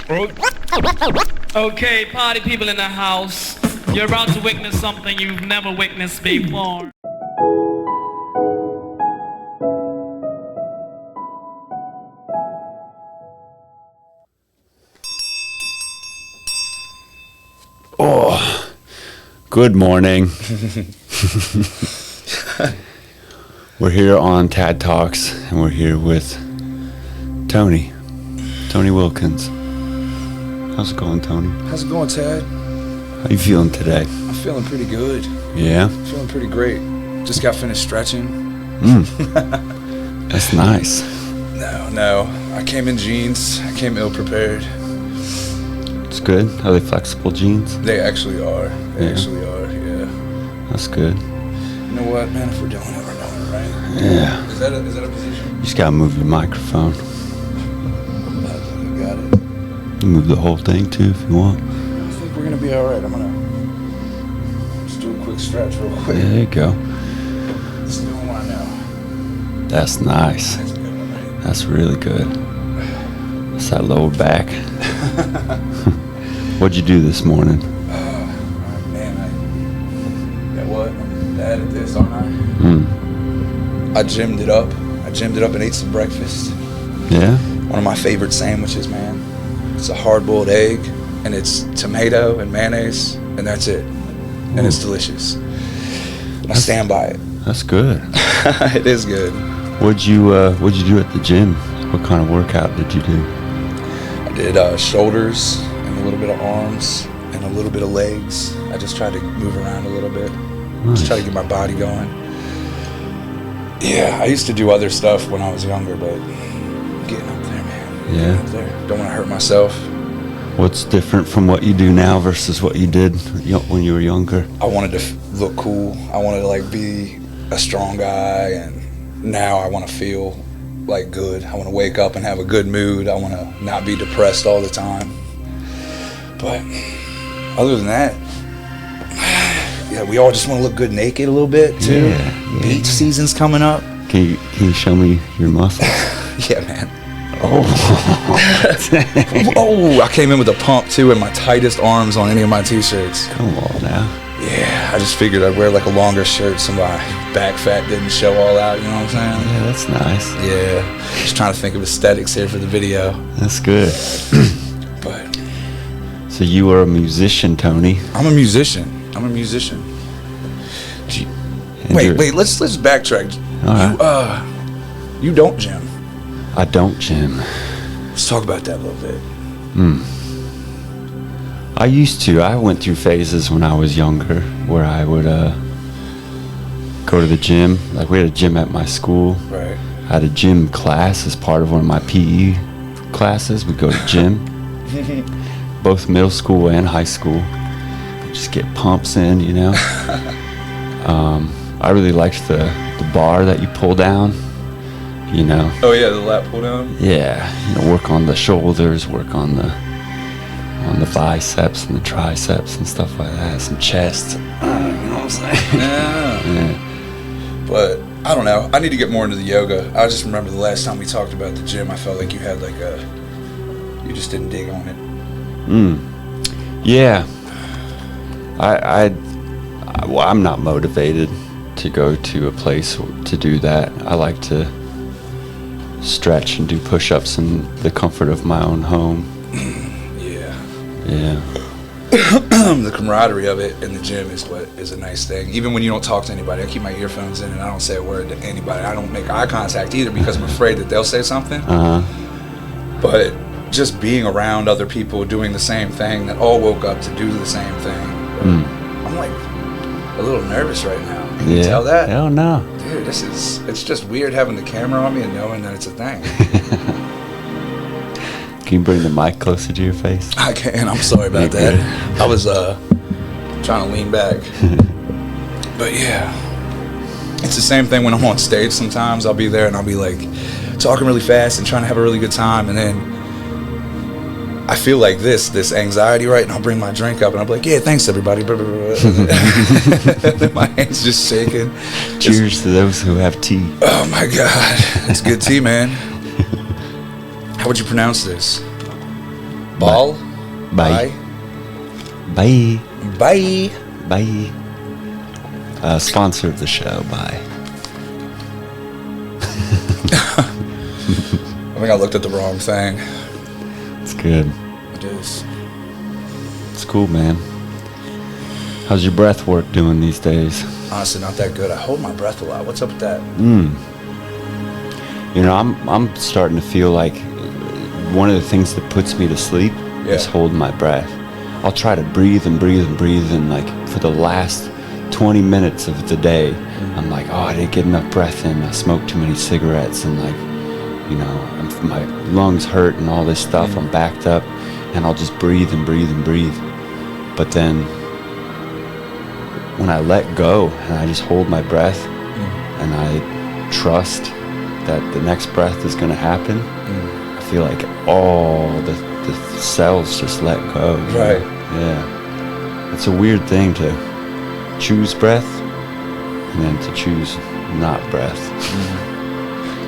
Okay, party people in the house, you're about to witness something you've never witnessed before. Oh, good morning. We're here on Tad Talks, and we're here with Tony Wilkins. How's it going, Tony? How's it going, Tad? How you feeling today? I'm feeling pretty good. Yeah? Feeling pretty great. Just got finished stretching. That's nice. No. I came in jeans. I came ill prepared. It's good. Are they flexible jeans? They actually are. They Yeah. actually are, yeah. That's good. You know what, man? If we're doing it, we're doing it, right? Yeah. Is that a position? You just gotta move your microphone. Got it. You move the whole thing too if you want. I think we're gonna be all right. I'm gonna just do a quick stretch real quick. There you go. Just doing one now. That's nice. That's a good one, right? That's really good. That's that lower back. What'd you do this morning? Man, I'm bad at this, aren't I? I gymmed it up. And ate some breakfast. Yeah? One of my favorite sandwiches, man. It's a hard-boiled egg, and it's tomato and mayonnaise, and that's it. And it's delicious. And I stand by it. That's good. It is good. What'd you do at the gym? What kind of workout did you do? I did shoulders and a little bit of arms and a little bit of legs. I just tried to move around a little bit. Nice. Just try to get my body going. Yeah, I used to do other stuff when I was younger, but getting up there, man. Yeah. Getting up there. Don't want to hurt myself. What's different from what you do now versus what you did when you were younger? I wanted to look cool. I wanted to be a strong guy, and now I want to feel good. I want to wake up and have a good mood. I want to not be depressed all the time. But other than that, yeah, we all just want to look good naked a little bit too. Yeah. Beach season's coming up. Can you show me your muscles? Yeah, man. Oh. Oh, I came in with a pump too, and my tightest arms on any of my t-shirts. Come on now. Yeah, I just figured I'd wear a longer shirt so my back fat didn't show all out, you know what I'm saying? Yeah, that's nice. Yeah, just trying to think of aesthetics here for the video. That's good. But So you are a musician, Tony. I'm a musician. Wait, let's backtrack. All right. You don't gym. I don't gym. Let's talk about that a little bit. I used to. I went through phases when I was younger where I would go to the gym. We had a gym at my school. Right. I had a gym class as part of one of my PE classes. We'd go to gym, both middle school and high school. Just get pumps in, you know. I really liked the bar that you pull down, you know. Oh yeah, the lat pull down. Yeah, work on the shoulders, work on the biceps and the triceps and stuff like that, some chest. You know what I'm saying? Yeah. But I don't know. I need to get more into the yoga. I just remember the last time we talked about the gym, I felt like you had you just didn't dig on it. Yeah. I'm not motivated to go to a place to do that. I like to stretch and do push-ups in the comfort of my own home. Yeah. The camaraderie of it in the gym is what is a nice thing. Even when you don't talk to anybody, I keep my earphones in and I don't say a word to anybody. I don't make eye contact either because I'm afraid that they'll say something. But just being around other people doing the same thing that all woke up to do the same thing. I'm a little nervous right now. Can you tell that? Hell no. Dude, it's just weird having the camera on me and knowing that it's a thing. Can you bring the mic closer to your face? I can. I'm sorry about that. I was trying to lean back. But yeah, it's the same thing when I'm on stage. Sometimes I'll be there and I'll be talking really fast and trying to have a really good time, and then I feel this anxiety, right? And I'll bring my drink up and I'll be yeah, thanks everybody. And then my hand's just shaking. Cheers to those who have tea. Oh my God, it's good tea, man. How would you pronounce this? Ball. Bye. Bye. Bye. Bye. Sponsor of the show. Bye. I think I looked at the wrong thing. It's good. It is. It's cool, man. How's your breath work doing these days? Honestly, not that good. I hold my breath a lot. What's up with that? You know, I'm starting to feel like one of the things that puts me to sleep is holding my breath. I'll try to breathe and breathe and breathe, and like for the last 20 minutes of the day, I'm like, oh, I didn't get enough breath in. I smoked too many cigarettes, and like, you know, my lungs hurt and all this stuff. I'm backed up, and I'll just breathe and breathe and breathe. But then when I let go and I just hold my breath and I trust that the next breath is going to happen, I feel like all the cells just let go. Right. Yeah. It's a weird thing to choose breath and then to choose not breath.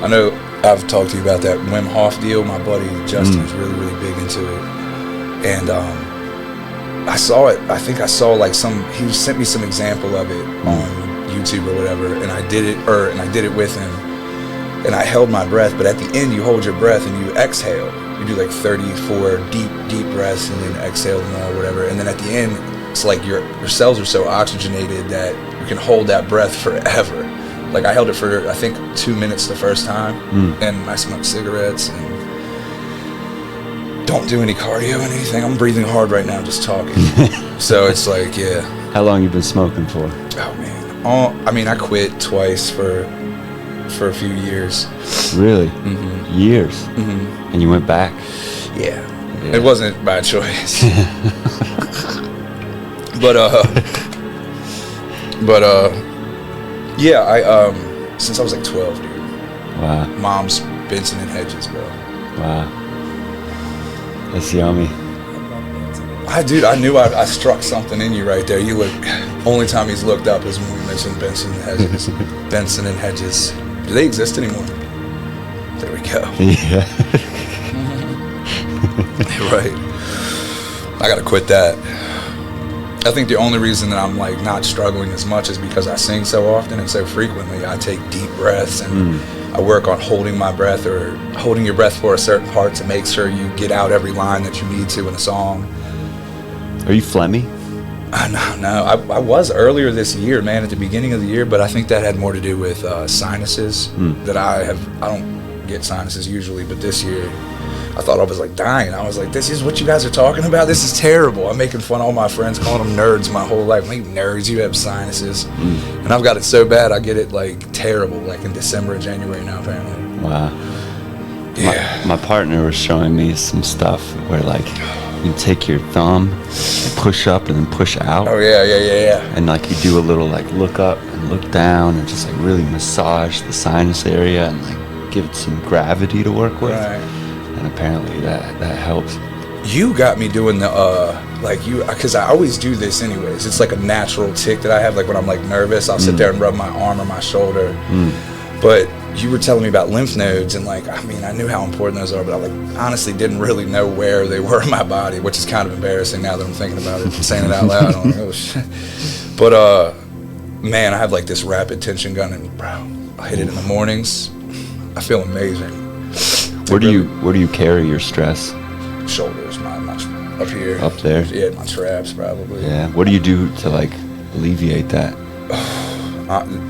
I know I've talked to you about that Wim Hof deal. My buddy Justin's really, really big into it. And I saw it. I think I saw like he sent me some example of it on YouTube or whatever, and I did it with him. And I held my breath, but at the end you hold your breath and you exhale. You do like 34 deep breaths and then exhale them all or whatever. And then at the end, it's like your cells are so oxygenated that you can hold that breath forever. Like I held it for I think 2 minutes the first time, and I smoked cigarettes and don't do any cardio and anything. I'm breathing hard right now just talking. So it's like, yeah. How long you been smoking for? Oh man. I mean, I quit twice for a few years. Really? Years? And you went back? Yeah. It wasn't by choice. but yeah, I since I was like 12, dude. Wow. Mom's Benson and Hedges, bro. Wow. That's yummy. I knew I struck something in you right there. You look. Only time he's looked up is when we mentioned Benson and Hedges. Benson and Hedges. Do they exist anymore? There we go. Yeah. Right. I gotta quit that. I think the only reason that I'm like not struggling as much is because I sing so often and so frequently. I take deep breaths and I work on holding my breath or holding your breath for a certain part to make sure you get out every line that you need to in a song. Are you phlegmy? No. I was earlier this year, man, at the beginning of the year, but I think that had more to do with sinuses that I don't get sinuses usually, but this year I thought I was like dying. I was like, this is what you guys are talking about? This is terrible. I'm making fun of all my friends, calling them nerds my whole life. I'm like, nerds, you have sinuses. And I've got it so bad, I get it like terrible, like in December and January now, apparently. Wow. Yeah. My partner was showing me some stuff where like you take your thumb and push up and then push out. Oh, yeah. And like you do a little like look up and look down and just like really massage the sinus area and like give it some gravity to work with. Right. And apparently that helps. You got me doing the, because I always do this anyways. It's like a natural tick that I have, like when I'm like nervous, I'll sit there and rub my arm or my shoulder. But you were telling me about lymph nodes and like, I mean, I knew how important those are, but I like honestly didn't really know where they were in my body, which is kind of embarrassing now that I'm thinking about it, saying it out loud. I'm like, oh shit. But man, I have like this rapid tension gun and bro, I hit it in the mornings. I feel amazing. Where do you carry your stress? Shoulders, my up here. Up there? Yeah, my traps probably. Yeah. What do you do to like alleviate that?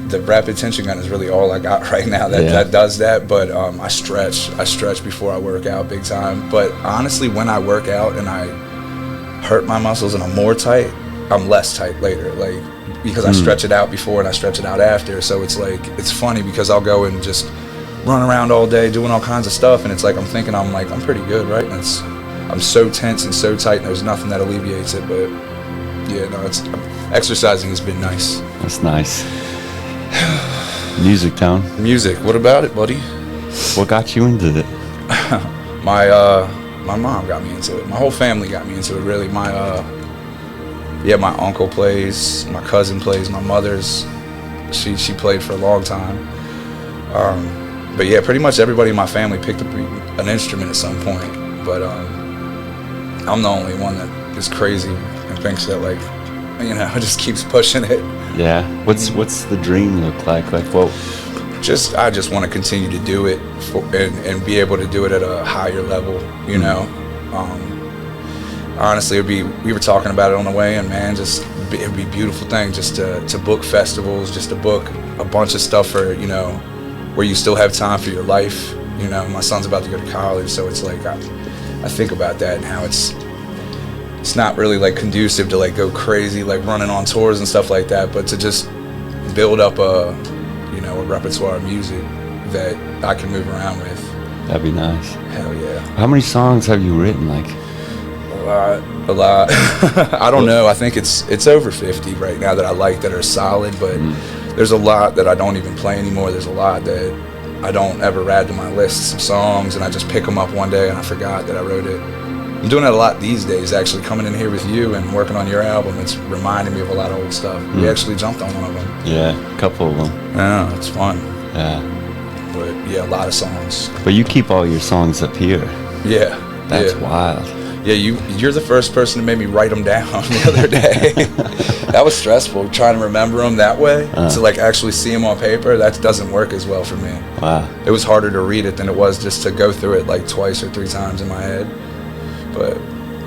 The rapid tension gun is really all I got right now that does that. But I stretch before I work out big time. But honestly, when I work out and I hurt my muscles and I'm more tight, I'm less tight later. Like because I stretch it out before and I stretch it out after. So it's like it's funny because I'll go and just run around all day doing all kinds of stuff, and it's like I'm thinking I'm pretty good, right? And I'm so tense and so tight, and there's nothing that alleviates it. But yeah, no, exercising has been nice. That's nice. Music, Tone. Music. What about it, buddy? What got you into it? My mom got me into it. My whole family got me into it. Really, my uncle plays, my cousin plays, my mother's. She played for a long time. But yeah, pretty much everybody in my family picked up an instrument at some point. But I'm the only one that is crazy and thinks that, like, you know, just keeps pushing it. Yeah. What's the dream look like? Like, what? I just want to continue to do it and be able to do it at a higher level, you know. Honestly, we were talking about it on the way, and man, it'd be a beautiful thing just to book festivals, just to book a bunch of stuff for, you know, where you still have time for your life. You know, my son's about to go to college, so it's like I think about that and how it's not really like conducive to like go crazy, like running on tours and stuff like that, but to just build up a repertoire of music that I can move around with. That'd be nice. Hell yeah. How many songs have you written? Like a lot. I don't know. I think it's over 50 right now that I like, that are solid, but there's a lot that I don't even play anymore. There's a lot that I don't ever add to my list of songs, and I just pick them up one day and I forgot that I wrote it. I'm doing it a lot these days, actually, coming in here with you and working on your album. It's reminding me of a lot of old stuff. We actually jumped on one of them. Yeah, a couple of them. Yeah, it's fun. Yeah. But yeah, a lot of songs. But you keep all your songs up here. Yeah. That's wild. Yeah, you're the first person to make me write them down the other day. That was stressful, trying to remember them that way. To like actually see them on paper, that doesn't work as well for me. Wow. It was harder to read it than it was just to go through it like twice or 3 times in my head. But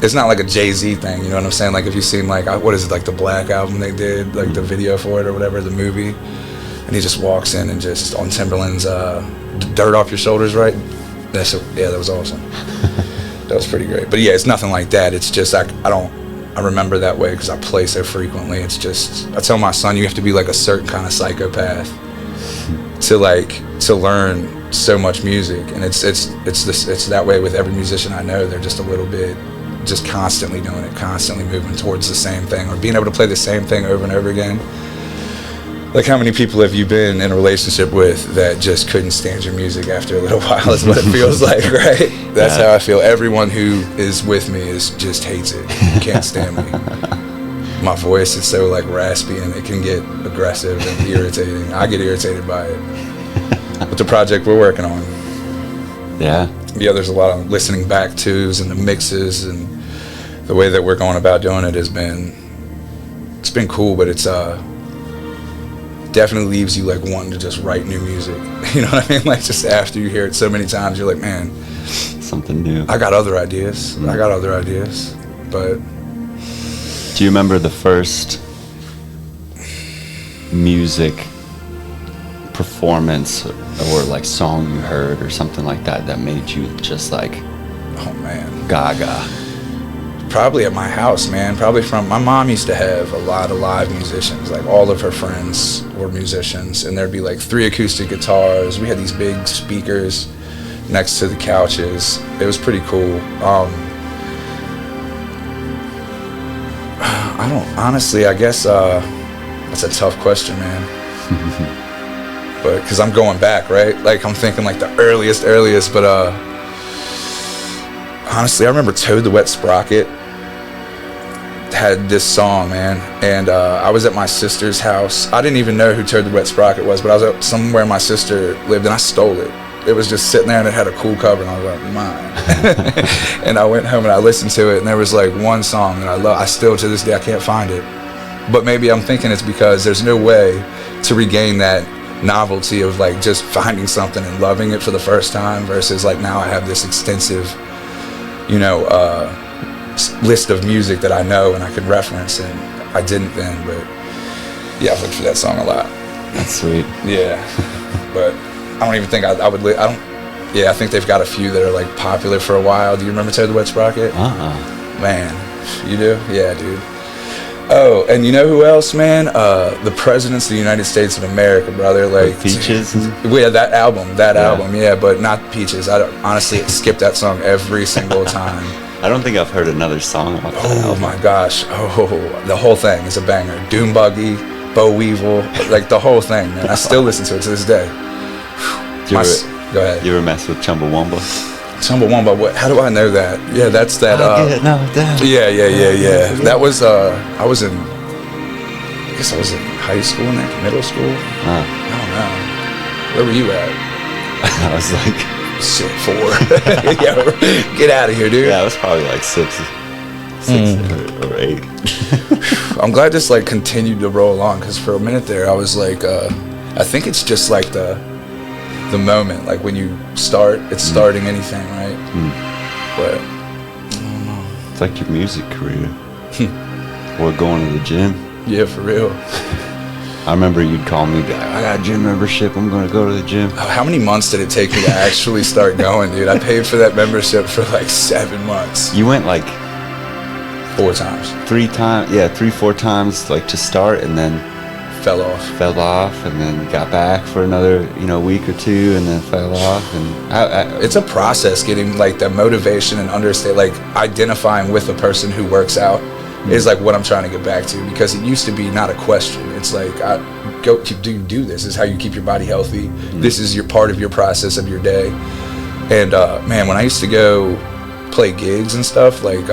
it's not like a Jay-Z thing, you know what I'm saying? Like if you've seen like, what is it, like the Black album they did, like the video for it or whatever, the movie, and he just walks in and just on Timberland's Dirt Off Your Shoulders, right? That was awesome. That was pretty great. But yeah, it's nothing like that. It's just I remember that way because I play so frequently. It's just, I tell my son, you have to be like a certain kind of psychopath to learn so much music, and it's that way with every musician I know. They're just a little bit, just constantly doing it, constantly moving towards the same thing, or being able to play the same thing over and over again. Like, how many people have you been in a relationship with that just couldn't stand your music after a little while? Is what it feels like, right? That's how I feel. Everyone who is with me just hates it. Can't stand me. My voice is so like raspy, and it can get aggressive and irritating. I get irritated by it. With the project we're working on. Yeah, there's a lot of listening back tos and the mixes, and the way that we're going about doing it it's been cool, but it's definitely leaves you like wanting to just write new music. You know what I mean? Like just after you hear it so many times, you're like, man, something new. I got other ideas. But do you remember the first music performance or like song you heard or something like that made you just like, oh man, gaga? Probably at my house, man. Probably from my mom used to have a lot of live musicians. Like all of her friends were musicians, and there'd be like 3 acoustic guitars. We had these big speakers next to the couches. It was pretty cool. I guess that's a tough question, man. But because I'm going back, right? Like I'm thinking like the earliest, but honestly, I remember Toad the Wet Sprocket had this song, man, and I was at my sister's house. I didn't even know who Toad the Wet Sprocket was, but I was at somewhere my sister lived, and I stole it. It was just sitting there, and it had a cool cover, and I was like, mine. And I went home and I listened to it, and there was like one song that I love. I still, to this day, I can't find it. But maybe I'm thinking it's because there's no way to regain that novelty of like just finding something and loving it for the first time versus like now I have this extensive, list of music that I know and I can reference, and I didn't then. But yeah, I looked for that song a lot. That's sweet. Yeah. But I don't even think I would. Yeah, I think they've got a few that are like popular for a while. Do you remember Toad the Wet Sprocket? Man, you do? Yeah, dude. Oh, and you know who else, man? The Presidents of the United States of America, brother. Like Peaches. Yeah, that album. Yeah, but not Peaches. I honestly skip that song every single time. I don't think I've heard another song off that album. Oh my gosh. Oh, the whole thing is a banger. Doom Buggy, Bo Weevil, like the whole thing, man. I still listen to it to this day. Go ahead. You ever mess with Chumbawamba? Chumbawamba, what? How do I know that? Yeah, that's that. Yeah. That was. I was in. I guess I was in high school, middle school. I don't know. Where were you at? I was like 4. Yeah, get out of here, dude. Yeah, I was probably like 6. 6 or 8. I'm glad this like continued to roll on, because for a minute there I was like, I think it's just like the moment, like when you start, it's starting anything, right? But it's like your music career or going to the gym. Yeah, for real. I remember you'd call me, be like, I got a gym membership, I'm going to go to the gym. How many months did it take me to actually start going, dude? I paid for that membership for like 7 months. You went like 4 times. 3 times, 3-4 times, like to start, and then Fell off, and then got back for another, week or 2, and then fell off. And it's a process getting like the motivation and understand, like identifying with a person who works out is like what I'm trying to get back to, because it used to be not a question. It's like, do you do this? This is how you keep your body healthy. This is your part of your process of your day. And man, when I used to go play gigs and stuff, like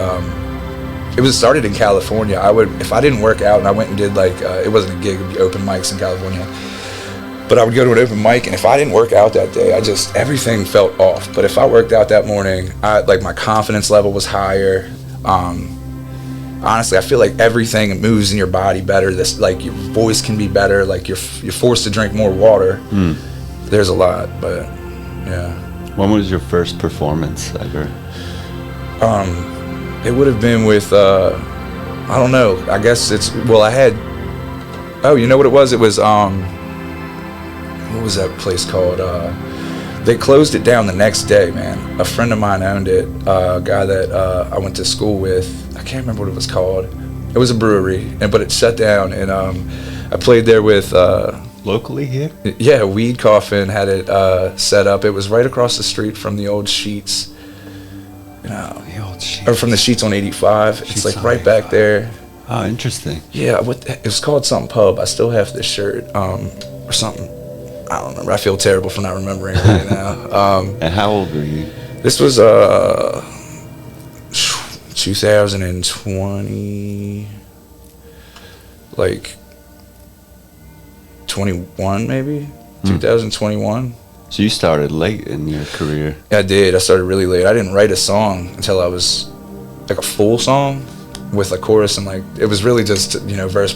it was started in California. I would, if I didn't work out and I went and did like, it wasn't a gig, it would be open mics in California. But I would go to an open mic, and if I didn't work out that day, everything felt off. But if I worked out that morning, my confidence level was higher. Honestly, I feel like everything moves in your body better. Like your voice can be better. Like you're forced to drink more water. There's a lot, but yeah. When was your first performance ever? It would have been with, I don't know. I guess I had. Oh, you know what it was? It was what was that place called? They closed it down the next day, man. A friend of mine owned it. A guy that I went to school with. I can't remember what it was called. It was a brewery, but it shut down, and I played there with locally here. Yeah, Weed Coffin had it set up. It was right across the street from the old Sheets. The old Sheets. Or from the Sheets on 85. It's like right back there. Oh, interesting. Yeah, it was called something pub. I still have the shirt or something. I don't remember. I feel terrible for not remembering right now. And how old were you? This was 2020, like 21 maybe, 2021. So you started late in your career. Yeah, I did. I started really late. I didn't write a song until I was like a full song with a chorus, and like it was really just verse,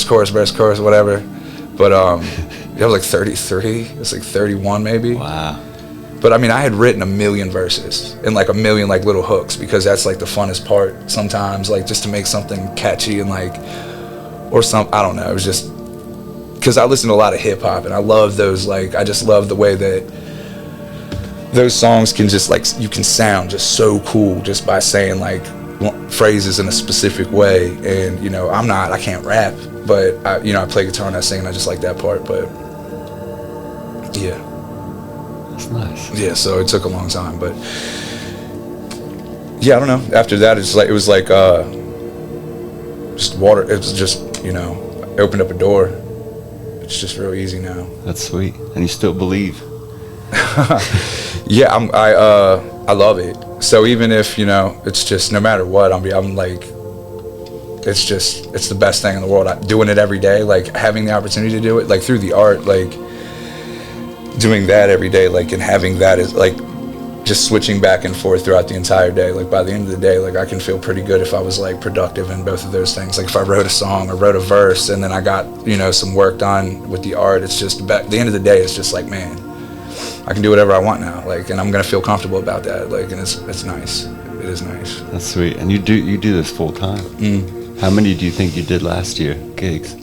chorus, whatever. But I was like 33. It was like 31 maybe. Wow. But I mean, I had written 1 million verses and like 1 million like little hooks, because that's like the funnest part sometimes, like just to make something catchy and like, or some, I don't know. It was just because I listen to a lot of hip hop, and I love those, like I just love the way that those songs can just like, you can sound just so cool just by saying like phrases in a specific way. And I can't rap, but I play guitar and I sing, and I just like that part. But yeah. That's nice. Yeah, so it took a long time, but yeah, I don't know. After that, it was like just water. It was just opened up a door. It's just real easy now. That's sweet. And you still believe? Yeah, I love it. So even if it's just no matter what, I'm like, it's the best thing in the world. Doing it every day, like having the opportunity to do it, like through the art, like. Doing that every day, like, and having that is like just switching back and forth throughout the entire day. Like by the end of the day, like I can feel pretty good if I was like productive in both of those things. Like if I wrote a song or wrote a verse and then I got some work done with the art, it's just at the end of the day, it's just like, man, I can do whatever I want now. Like, and I'm gonna feel comfortable about that. Like, and it's nice. It is nice. That's sweet. And you do this full time. How many do you think you did last year, gigs?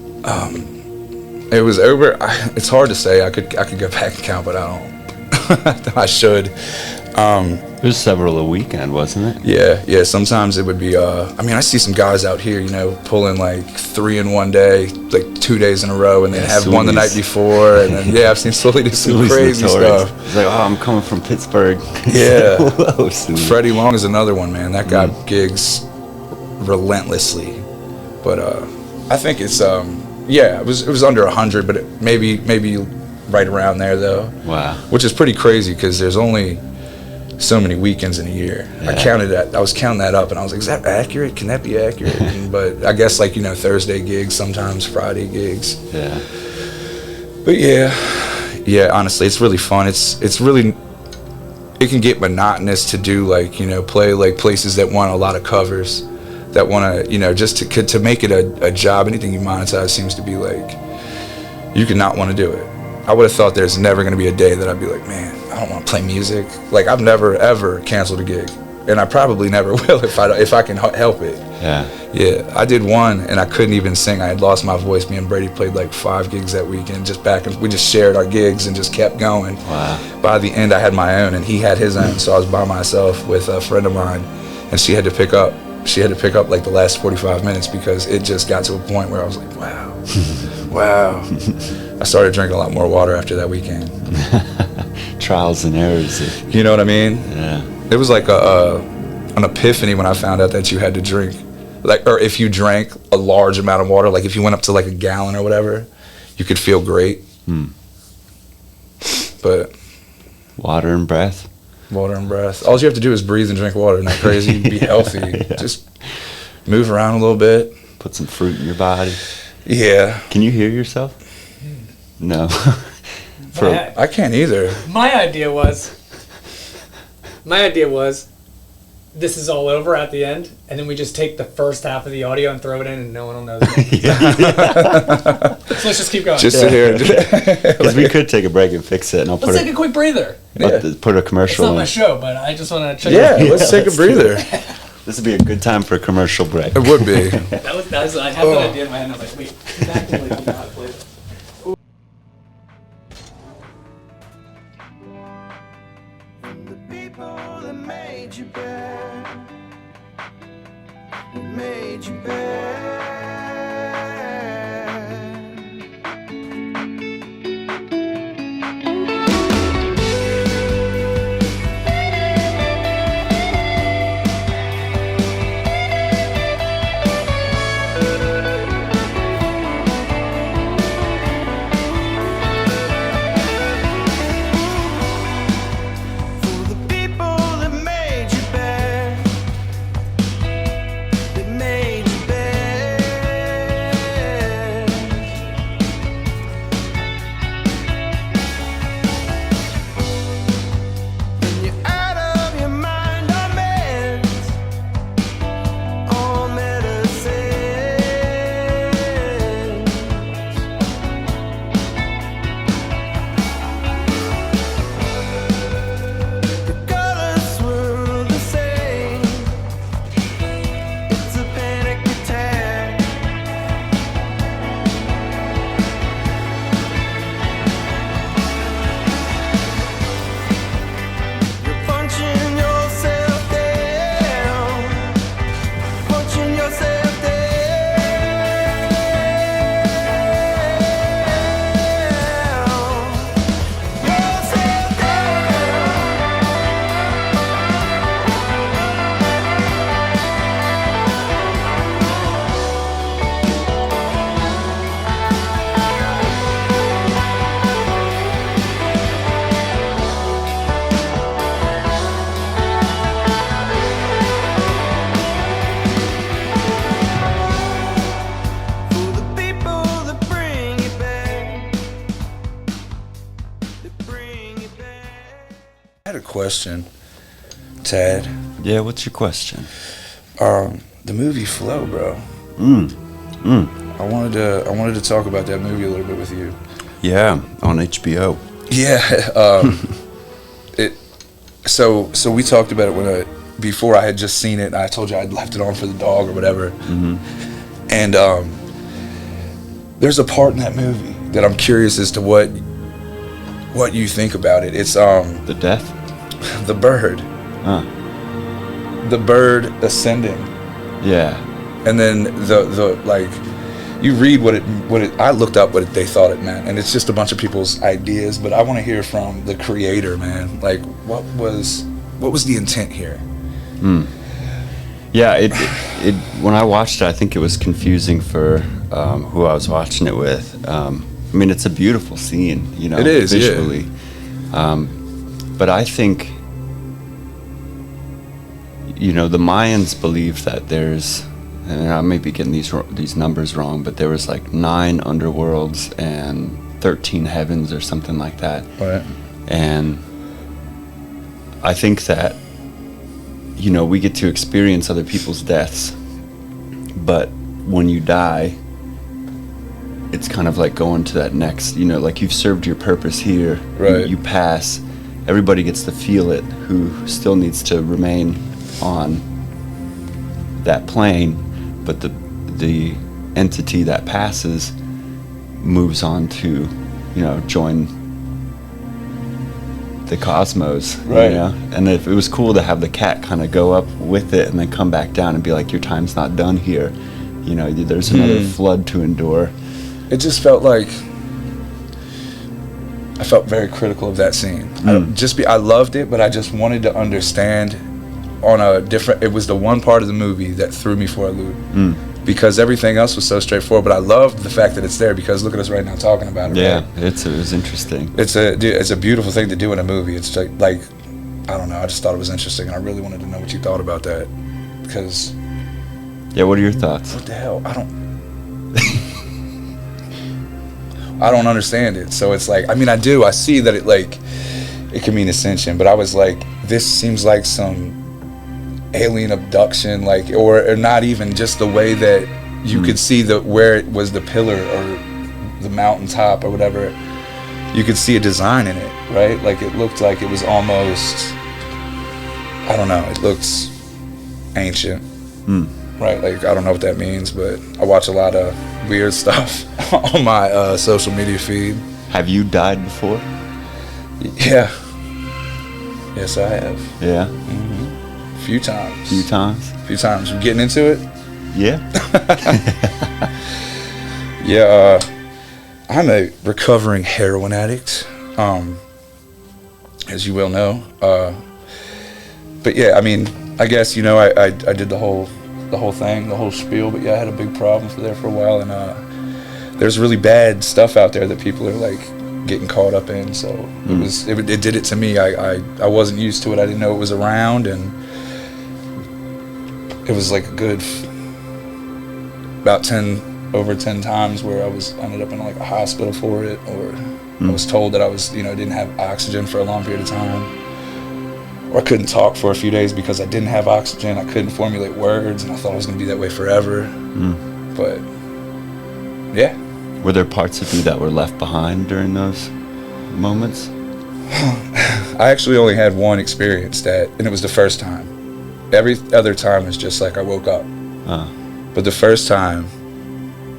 It was over. It's hard to say. I could go back and count, but I don't. I should. There's several a weekend, wasn't it? Yeah. Sometimes it would be. I see some guys out here, pulling like 3 in one day, like 2 days in a row, and then have one the night before, and then I've seen Sully do some crazy stuff. He's like, I'm coming from Pittsburgh. Yeah. Freddie Long is another one, man. That guy gigs relentlessly, but I think it's Yeah, it was under 100, but maybe right around there though. Wow. Which is pretty crazy because there's only so many weekends in a year. Yeah. I was counting that up, and I was like, is that accurate? Can that be accurate? But I guess like Thursday gigs, sometimes Friday gigs. Yeah. But yeah. Honestly, it's really fun. It's really. It can get monotonous to do play like places that want a lot of covers. that want to, you know, just to make it a job. Anything you monetize seems to be like, you could not want to do it. I would have thought there's never going to be a day that I'd be like, man, I don't want to play music. Like, I've never ever canceled a gig, and I probably never will if I can help it. Yeah, I did one and I couldn't even sing. I had lost my voice. Me and Brady played like 5 gigs that weekend, just back, and we just shared our gigs and just kept going. Wow. By the end, I had my own and he had his own, so I was by myself with a friend of mine, and she had to pick up like the last 45 minutes because it just got to a point where I was like, wow, wow. I started drinking a lot more water after that weekend. Trials and errors. You know what I mean? Yeah. It was like an epiphany when I found out that you had to drink, like, or if you drank a large amount of water, like if you went up to like a gallon or whatever, you could feel great. But water and breath. Water and breath. All you have to do is breathe and drink water. Isn't that crazy? Be healthy. Yeah. Just move around a little bit. Put some fruit in your body. Yeah. Can you hear yourself? No. I can't either. My idea was, this is all over at the end, and then we just take the first half of the audio and throw it in, and no one will know that. So let's just keep going. Just sit here. Because we could take a break and fix it, and Let's take a quick breather. Put a commercial It's not in. my show, but I just want to check. Yeah, let's take a breather. This would be a good time for a commercial break. It would be. That was I had that idea in my head, and I was like, wait, exactly like how I played it. The people that made you bad, made you bad. Question, Tad. Yeah, what's your question? The movie Flow, bro. I wanted to talk about that movie a little bit with you. Yeah, on HBO. Yeah. So we talked about it before I had just seen it. I told you I'd left it on for the dog or whatever. And there's a part in that movie that I'm curious as to what you think about it. It's The death? the bird. The bird ascending. Yeah. And then the like, you read what it I looked up what they thought it meant, and it's just a bunch of people's ideas, but I want to hear from the creator, man. Like, what was the intent here? Yeah, it when I watched it, I think it was confusing for who I was watching it with. I mean, it's a beautiful scene, you know, it is, visually. Yeah. But I think, you know, the Mayans believe that there's, and I may be getting these numbers wrong, but there was like 9 underworlds and 13 heavens or something like that. Right. And I think that, you know, we get to experience other people's deaths, but when you die, it's kind of like going to that next, you know, like you've served your purpose here. Right. You pass. Everybody gets to feel it who still needs to remain on that plane, but the entity that passes moves on to, you know, join the cosmos. Right. You know? And if it was cool to have the cat kind of go up with it and then come back down and be like, your time's not done here. You know, there's another flood to endure. It just felt like I felt very critical of that scene. I loved it, but I just wanted to understand on a different. It was the one part of the movie that threw me for a loop because everything else was so straightforward. But I loved the fact that it's there because look at us right now talking about it. Yeah, right? it was interesting. It's a beautiful thing to do in a movie. It's like I don't know. I just thought it was interesting, and I really wanted to know what you thought about that because. Yeah, what are your thoughts? What the hell? I don't understand it. So it's like, I mean, I do. I see that it can mean ascension, but I was like, this seems like some alien abduction, like, or not even just the way that you could see where it was the pillar or the mountaintop or whatever. You could see a design in it, right? Like it looked like it was almost, I don't know. It looks ancient. Right, like I don't know what that means, but I watch a lot of weird stuff on my social media feed. Have you died before? Yeah. Yes, I have. Yeah. A few times. Few times? A few times. You getting into it? Yeah. Yeah, I'm a recovering heroin addict, as you well know. But yeah, I mean, I guess, you know, I did the whole thing, the whole spiel, but yeah, I had a big problem for a while, and there's really bad stuff out there that people are like getting caught up in, so it did it to me. I wasn't used to it. I didn't know it was around, and it was like a good about 10 times where I ended up in like a hospital for it, or I was told that I was, you know, didn't have oxygen for a long period of time. Or I couldn't talk for a few days because I didn't have oxygen. I couldn't formulate words, and I thought I was going to be that way forever. But, yeah. Were there parts of you that were left behind during those moments? I actually only had one experience and it was the first time. Every other time was just like I woke up. But the first time,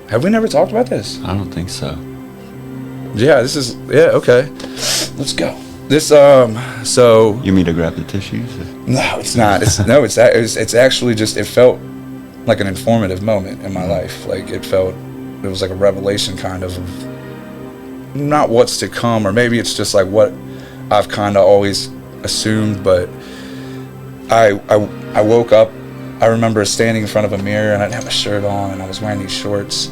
have we never talked about this? I don't think so. Yeah, okay. Let's go. This so you mean to grab the tissues? No, it's not. It's actually just, it felt like an informative moment in my life. Like it was like a revelation kind of not what's to come, or maybe it's just like what I've kind of always assumed. But I woke up. I remember standing in front of a mirror, and I didn't have a shirt on, and I was wearing these shorts.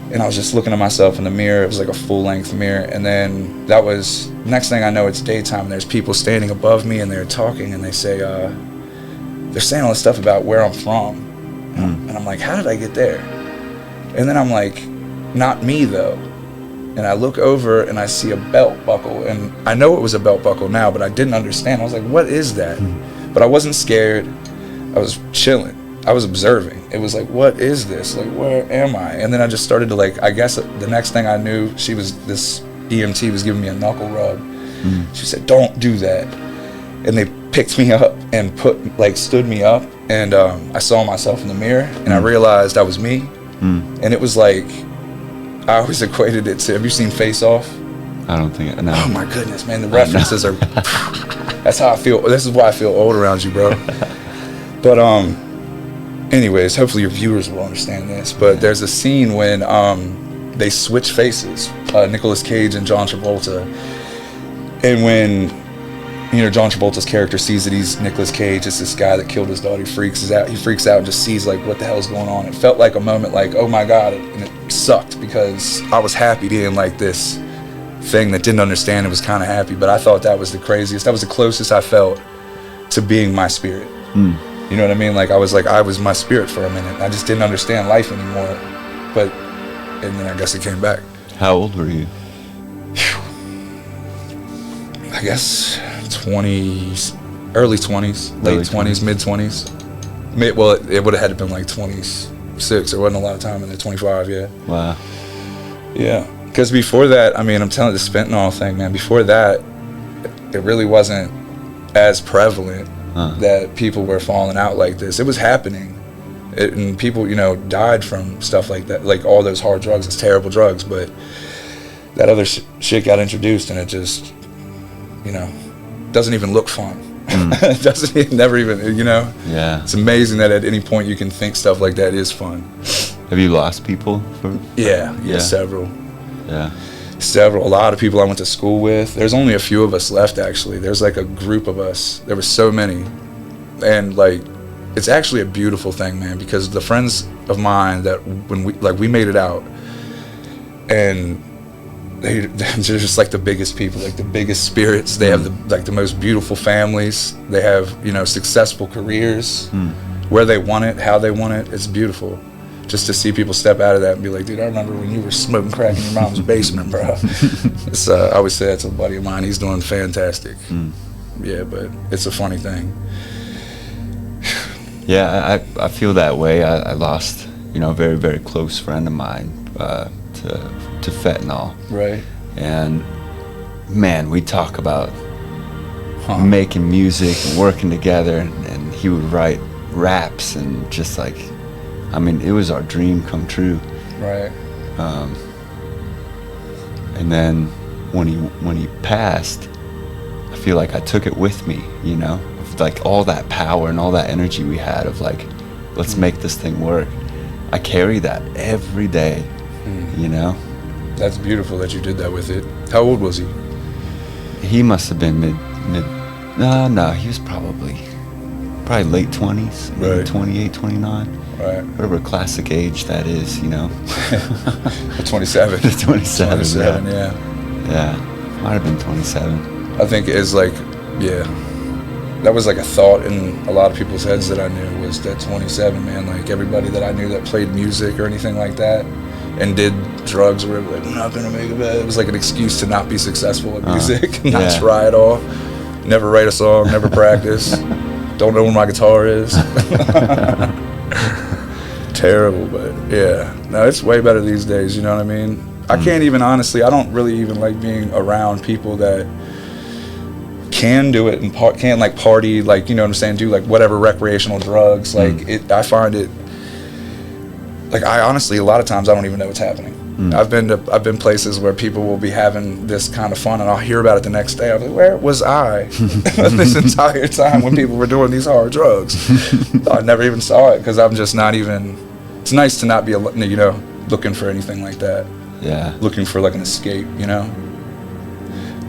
And I was just looking at myself in the mirror. It was like a full-length mirror. And then next thing I know, it's daytime, and there's people standing above me, and they're talking, and they say, they're saying all this stuff about where I'm from. And I'm like, how did I get there? And then I'm like, not me, though. And I look over, and I see a belt buckle. And I know it was a belt buckle now, but I didn't understand. I was like, what is that? But I wasn't scared. I was chilling. I was observing. It was like, what is this? Like, where am I? And then I just started to like, I guess the next thing I knew, this EMT was giving me a knuckle rub. She said, don't do that. And they picked me up and stood me up. And I saw myself in the mirror, and I realized I was me. And it was like, I always equated it to, have you seen Face Off? I don't think, no. Oh my goodness, man, the references are, that's how I feel. This is why I feel old around you, bro. But, anyways, hopefully your viewers will understand this, but there's a scene when they switch faces, Nicolas Cage and John Travolta, and when, you know, John Travolta's character sees that he's Nicolas Cage, it's this guy that killed his daughter, he freaks out and just sees like what the hell's going on. It felt like a moment like, oh my god, and it sucked because I was happy being like this thing that didn't understand and was kind of happy, but I thought that was the craziest. That was the closest I felt to being my spirit. You know what I mean? Like I was my spirit for a minute. I just didn't understand life anymore. And then I guess it came back. How old were you? I guess 20s, early 20s, late 20s, mid 20s. Well, it would have had to been like 20s, 26. There wasn't a lot of time in the 25 yet. Wow. Yeah. Because before that, I mean, I'm telling you, the fentanyl thing, man, before that, it really wasn't as prevalent that people were falling out like this. It was happening. And people, you know, died from stuff like that, like all those hard drugs. It's terrible drugs, but that other shit got introduced, and it just, you know, doesn't even look fun. It doesn't, never even, you know. Yeah. It's amazing that at any point you can think stuff like that is fun. Have you lost people? Yeah, Yeah. several. Yeah. A lot of people I went to school with. There's only a few of us left, actually. There's like a group of us. There were so many. And like, it's actually a beautiful thing, man, because the friends of mine that when we made it out, and they're just like the biggest people, like the biggest spirits. They have the most beautiful families. They have, you know, successful careers, where they want it, how they want it. It's beautiful. Just to see people step out of that and be like, dude, I remember when you were smoking crack in your mom's basement, bro. It's, I always say that to a buddy of mine. He's doing fantastic. Yeah, but it's a funny thing. Yeah, I feel that way. I lost, you know, a very, very close friend of mine to fentanyl. Right. And man, we talk about making music and working together, and he would write raps and just like, I mean, it was our dream come true. Right. And then when he passed, I feel like I took it with me, you know, of like all that power and all that energy we had of like, let's make this thing work. I carry that every day, you know. That's beautiful that you did that with it. How old was he? He must have been no, he was probably late 20s, maybe Right. 28, 29. Right. Whatever classic age that is, you know. 27. 27, 27, yeah. yeah. Yeah, might have been 27. I think it's like, yeah, that was like a thought in a lot of people's heads that I knew, was that 27, man. Like everybody that I knew that played music or anything like that and did drugs or whatever, like, I'm not gonna make it. It was like an excuse to not be successful at music, not yeah. try at all, never write a song, never practice, don't know where my guitar is. Terrible, but yeah, no, it's way better these days, you know what I mean? I can't even, honestly, I don't really even like being around people that can do it and can like party, like, you know what I'm saying, do like whatever recreational drugs, like I find it, like I honestly, a lot of times I don't even know what's happening. I've been places where people will be having this kind of fun and I'll hear about it the next day. I'm like, where was I this entire time when people were doing these hard drugs? I never even saw it because I'm just not even, it's nice to not be, you know, looking for anything like that. Yeah. Looking for like an escape, you know?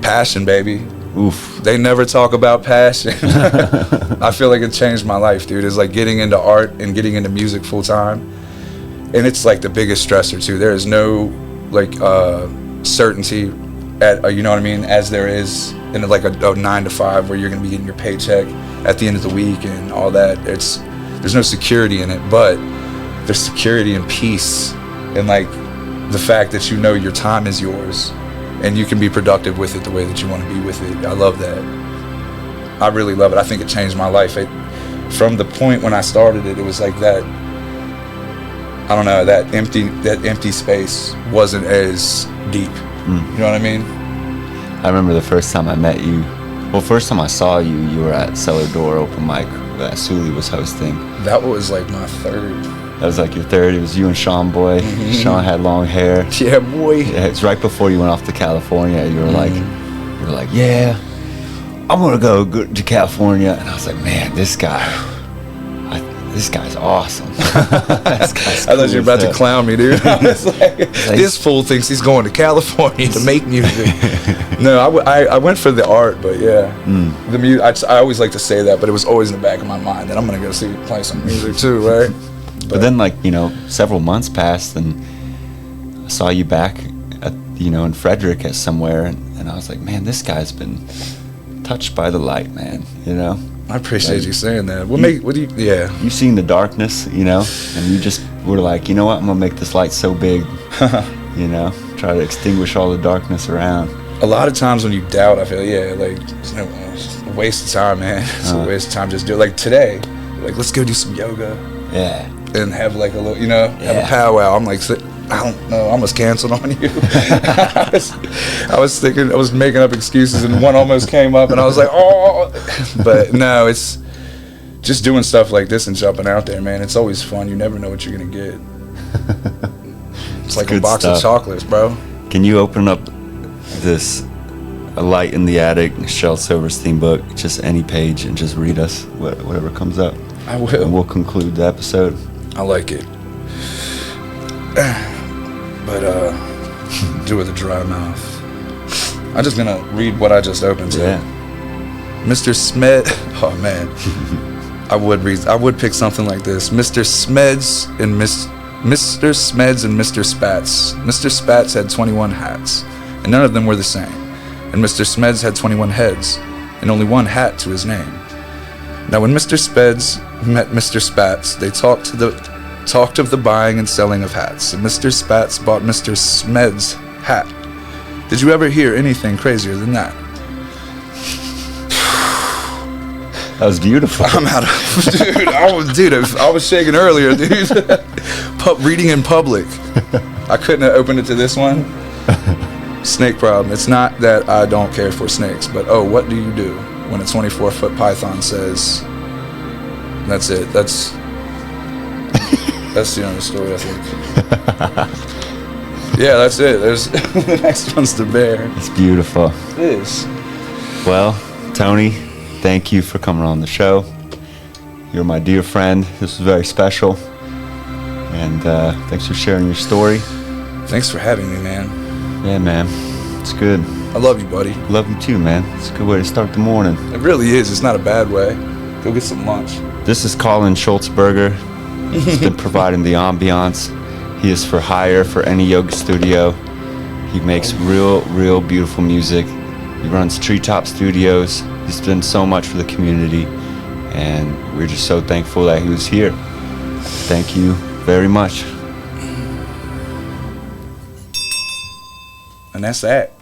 Passion, baby. Oof. They never talk about passion. I feel like it changed my life, dude. It's like getting into art and getting into music full time. And it's like the biggest stressor too. There is no like certainty at you know what I mean, as there is in like a 9 to 5 where you're gonna be getting your paycheck at the end of the week and all that. There's no security in it, but there's security and peace and like the fact that you know your time is yours and you can be productive with it the way that you want to be with it. I love that. I really love it. I think it changed my life. From the point when I started it, it was like that. I don't know, that empty space wasn't as deep. You know what I mean? I remember the first time I met you. Well, first time I saw you, you were at Cellar Door open mic that Sully was hosting. That was like my third. That was like your third. It was you and Sean Boy. Sean had long hair. Yeah, boy. Yeah, it's right before you went off to California. You were like, yeah, I'm gonna go to California. And I was like, man, this guy's awesome. This guy's I thought you were about to clown me, dude. I was like, this fool thinks he's going to California to make music. No, I went for the art, but yeah. The music, I always like to say that, but it was always in the back of my mind that I'm going to go play some music too, right? But then, like, you know, several months passed and I saw you back at, you know, in Frederick at somewhere, and I was like, man, this guy's been touched by the light, man, you know? I appreciate you saying that. Yeah. You seen the darkness, you know, and you just were like, you know what, I'm gonna make this light so big, you know, try to extinguish all the darkness around. A lot of times when you doubt, I feel, like, it's a waste of time, man. It's a waste of time. Just do it. Like today, like, let's go do some yoga. Yeah. and have like a little, you know, have a powwow. I'm like, I don't know, I almost canceled on you. I was thinking, I was making up excuses, and one almost came up, and I was like, oh. But no, it's just doing stuff like this and jumping out there, man. It's always fun. You never know what you're gonna get. It's like a box of chocolates, bro. Can you open up this A Light in the Attic, Shel Silverstein book, just any page, and just read us whatever comes up? I will. And we'll conclude the episode. I like it. But do it with a dry mouth. I'm just gonna read what I just opened to. Yeah. Mr. Smed. Oh man. I would pick something like this. Mr. Smeds and Mr. Smeds and Mr. Spats. Mr. Spats had 21 hats, and none of them were the same. And Mr. Smeds had 21 heads, and only one hat to his name. Now when Mr. Speds met Mr. Spats, they talked of the buying and selling of hats, and Mr. Spats bought Mr. Smeds' hat. Did you ever hear anything crazier than that? That was beautiful. I'm out of... Dude, I was shaking earlier, dude. Reading in public. I couldn't have opened it to this one. Snake problem. It's not that I don't care for snakes, but what do you do when a 24-foot python says... That's it. That's the end of the story, I think. Yeah, that's it. There's the next one's the bear. It's beautiful. It is. Well, Tony, thank you for coming on the show. You're my dear friend. This was very special. And thanks for sharing your story. Thanks for having me, man. Yeah, man. It's good. I love you, buddy. Love you too, man. It's a good way to start the morning. It really is. It's not a bad way. Go get some lunch. This is Colin Schultzberger. He's been providing the ambiance. He is for hire for any yoga studio. He makes real beautiful music. He runs Treetop Studios. He's done so much for the community, and we're just so thankful that he was here. Thank you very much. And that's that.